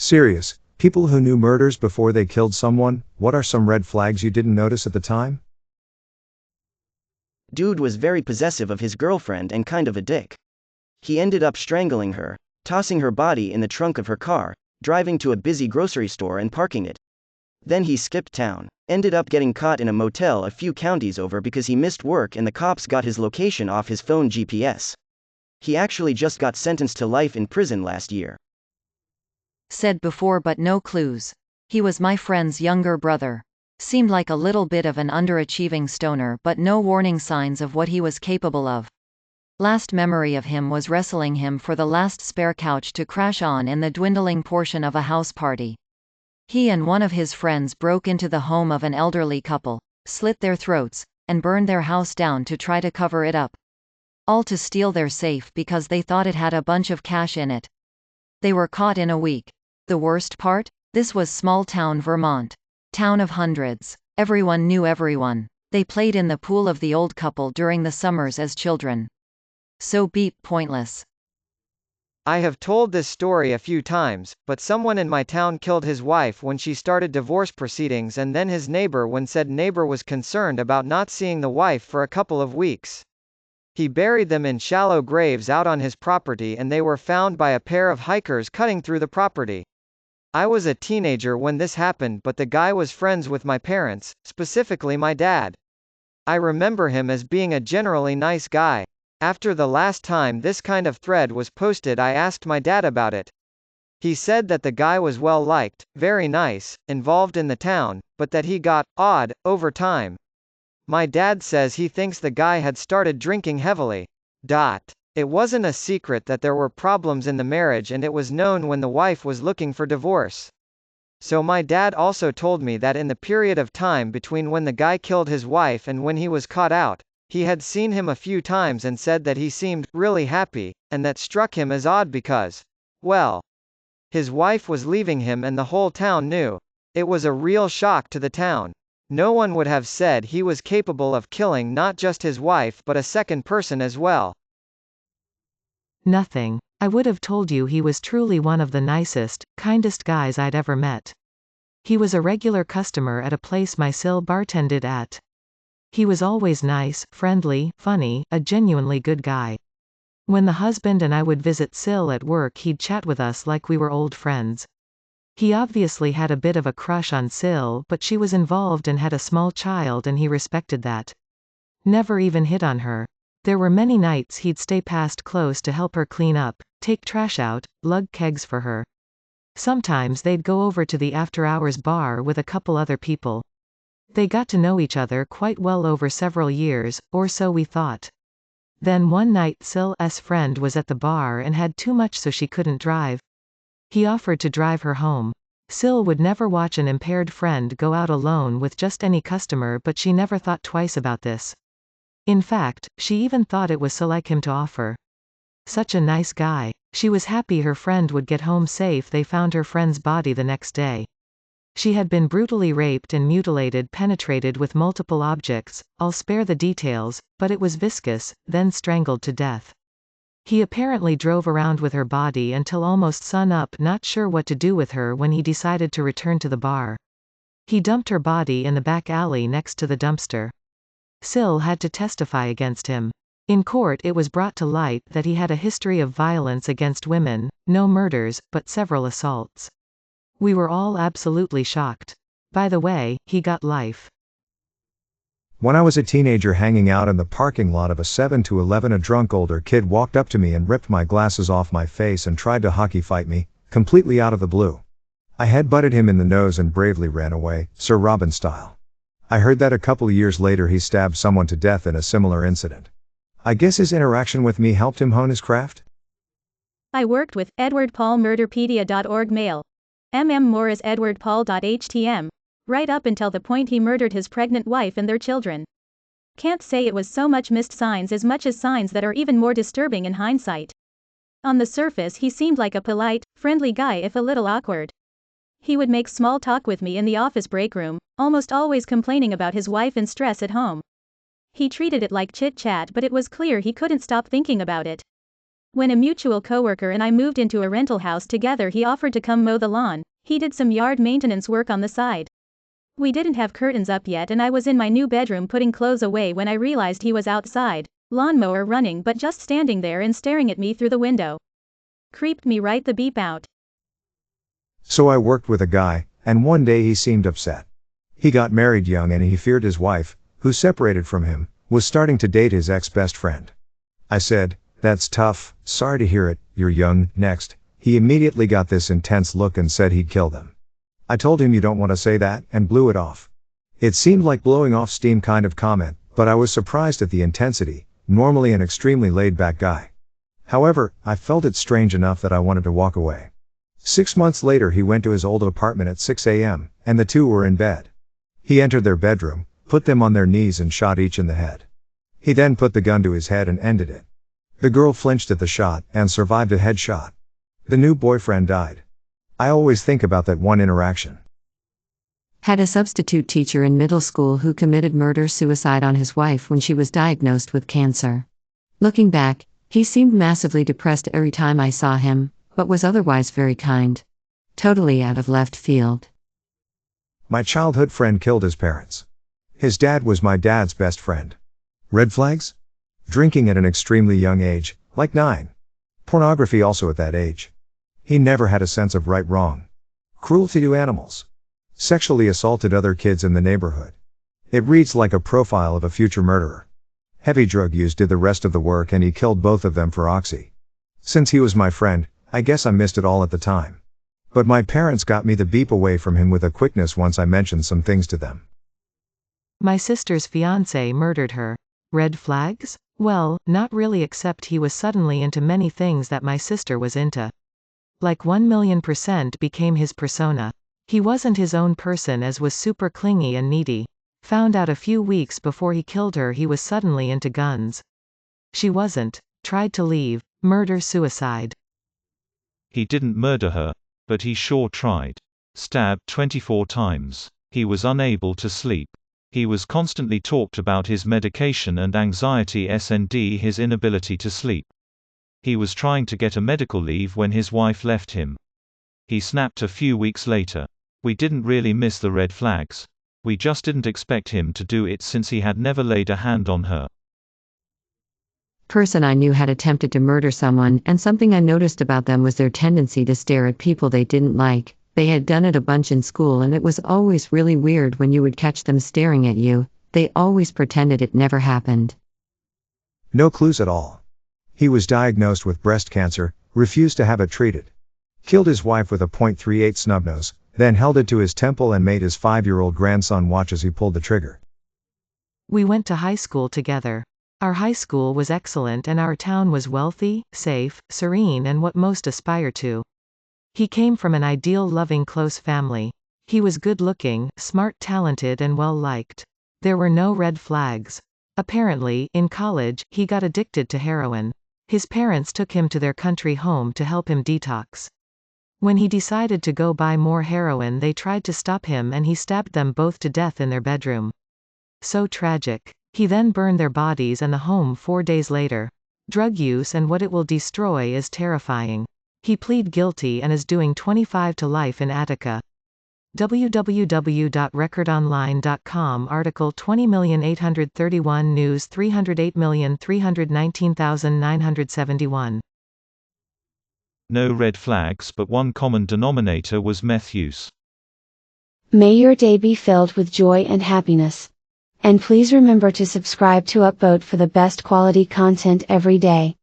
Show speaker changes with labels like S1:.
S1: Serious, people who knew murders before they killed someone, what are some red flags you didn't notice at the time?
S2: Dude was very possessive of his girlfriend and kind of a dick. He ended up strangling her, tossing her body in the trunk of her car, driving to a busy grocery store and parking it. Then he skipped town, ended up getting caught in a motel a few counties over because he missed work and the cops got his location off his phone GPS. He actually just got sentenced to life in prison last year.
S3: Said before but no clues. He was my friend's younger brother. Seemed like a little bit of an underachieving stoner but no warning signs of what he was capable of. Last memory of him was wrestling him for the last spare couch to crash on in the dwindling portion of a house party. He and one of his friends broke into the home of an elderly couple, slit their throats, and burned their house down to try to cover it up. All to steal their safe because they thought it had a bunch of cash in it. They were caught in a week. The worst part? This was small-town Vermont. Town of hundreds. Everyone knew everyone. They played in the pool of the old couple during the summers as children. So beep pointless.
S4: I have told this story a few times, but someone in my town killed his wife when she started divorce proceedings and then his neighbor when said neighbor was concerned about not seeing the wife for a couple of weeks. He buried them in shallow graves out on his property and they were found by a pair of hikers cutting through the property. I was a teenager when this happened but the guy was friends with my parents, specifically my dad. I remember him as being a generally nice guy. After the last time this kind of thread was posted I asked my dad about it. He said that the guy was well liked, very nice, involved in the town, but that he got odd over time. My dad says he thinks the guy had started drinking heavily. It wasn't a secret that there were problems in the marriage and it was known when the wife was looking for divorce. So my dad also told me that in the period of time between when the guy killed his wife and when he was caught out, he had seen him a few times and said that he seemed really happy, and that struck him as odd because, well, his wife was leaving him and the whole town knew. It was a real shock to the town. No one would have said he was capable of killing not just his wife but a second person as well.
S5: Nothing. I would have told you he was truly one of the nicest, kindest guys I'd ever met. He was a regular customer at a place my Sil bartended at. He was always nice, friendly, funny, a genuinely good guy. When the husband and I would visit Sil at work he'd chat with us like we were old friends. He obviously had a bit of a crush on Sil but she was involved and had a small child and he respected that. Never even hit on her. There were many nights he'd stay past close to help her clean up, take trash out, lug kegs for her. Sometimes they'd go over to the after-hours bar with a couple other people. They got to know each other quite well over several years, or so we thought. Then one night Sil's friend was at the bar and had too much so she couldn't drive. He offered to drive her home. Sil would never watch an impaired friend go out alone with just any customer but she never thought twice about this. In fact, she even thought it was so like him to offer. Such a nice guy. She was happy her friend would get home safe. They found her friend's body the next day. She had been brutally raped and mutilated, penetrated with multiple objects, I'll spare the details, but it was viscous, then strangled to death. He apparently drove around with her body until almost sun up, not sure what to do with her when he decided to return to the bar. He dumped her body in the back alley next to the dumpster. Sil had to testify against him. In court it was brought to light that he had a history of violence against women, no murders, but several assaults. We were all absolutely shocked. By the way, he got life.
S1: When I was a teenager hanging out in the parking lot of a 7-Eleven, a drunk older kid walked up to me and ripped my glasses off my face and tried to hockey fight me, completely out of the blue. I headbutted him in the nose and bravely ran away, Sir Robin style. I heard that a couple years later he stabbed someone to death in a similar incident. I guess his interaction with me helped him hone his craft?
S6: I worked with edwardpaulmurderpedia.org mail. Morris edwardpaul.htm. Right up until the point he murdered his pregnant wife and their children. Can't say it was so much missed signs as much as signs that are even more disturbing in hindsight. On the surface he seemed like a polite, friendly guy if a little awkward. He would make small talk with me in the office break room, almost always complaining about his wife and stress at home. He treated it like chit-chat but it was clear he couldn't stop thinking about it. When a mutual coworker and I moved into a rental house together, he offered to come mow the lawn. He did some yard maintenance work on the side. We didn't have curtains up yet and I was in my new bedroom putting clothes away when I realized he was outside, lawnmower running but just standing there and staring at me through the window. Creeped me right the beep out.
S1: So I worked with a guy, and one day he seemed upset. He got married young and he feared his wife, who separated from him, was starting to date his ex-best friend. I said, "That's tough, sorry to hear it, you're young." Next, he immediately got this intense look and said he'd kill them. I told him, "You don't want to say that," and blew it off. It seemed like blowing off steam kind of comment, but I was surprised at the intensity, normally an extremely laid-back guy. However, I felt it strange enough that I wanted to walk away. 6 months later he went to his old apartment at 6 a.m., and the two were in bed. He entered their bedroom, put them on their knees and shot each in the head. He then put the gun to his head and ended it. The girl flinched at the shot and survived a headshot. The new boyfriend died. I always think about that one interaction.
S7: Had a substitute teacher in middle school who committed murder-suicide on his wife when she was diagnosed with cancer. Looking back, he seemed massively depressed every time I saw him, but was otherwise very kind. Totally out of left field.
S1: My childhood friend killed his parents. His dad was my dad's best friend. Red flags? Drinking at an extremely young age, like 9. Pornography also at that age. He never had a sense of right-wrong. Cruelty to animals. Sexually assaulted other kids in the neighborhood. It reads like a profile of a future murderer. Heavy drug use did the rest of the work and he killed both of them for oxy. Since he was my friend, I guess I missed it all at the time. But my parents got me the beep away from him with a quickness once I mentioned some things to them.
S5: My sister's fiancé murdered her. Red flags? Well, not really, except he was suddenly into many things that my sister was into. Like 1,000,000% became his persona. He wasn't his own person, as was super clingy and needy. Found out a few weeks before he killed her he was suddenly into guns. She wasn't. Tried to leave. Murder-suicide.
S8: He didn't murder her, but he sure tried. Stabbed 24 times. He was unable to sleep. He was constantly talked about his medication and anxiety and his inability to sleep. He was trying to get a medical leave when his wife left him. He snapped a few weeks later. We didn't really miss the red flags. We just didn't expect him to do it since he had never laid a hand on her.
S7: Person I knew had attempted to murder someone, and something I noticed about them was their tendency to stare at people they didn't like. They had done it a bunch in school and it was always really weird when you would catch them staring at you. They always pretended it never happened.
S1: No clues at all. He was diagnosed with breast cancer, refused to have it treated. Killed his wife with a .38 snubnose, then held it to his temple and made his 5-year-old grandson watch as he pulled the trigger.
S5: We went to high school together. Our high school was excellent and our town was wealthy, safe, serene, and what most aspire to. He came from an ideal, loving, close family. He was good-looking, smart, talented, and well-liked. There were no red flags. Apparently, in college, he got addicted to heroin. His parents took him to their country home to help him detox. When he decided to go buy more heroin, they tried to stop him and he stabbed them both to death in their bedroom. So tragic. He then burned their bodies and the home 4 days later. Drug use and what it will destroy is terrifying. He plead guilty and is doing 25 to life in Attica. www.recordonline.com article 20,831 News 308,319,971.
S8: No red flags, but one common denominator was meth use.
S9: May your day be filled with joy and happiness. And please remember to subscribe to Upvote for the best quality content every day.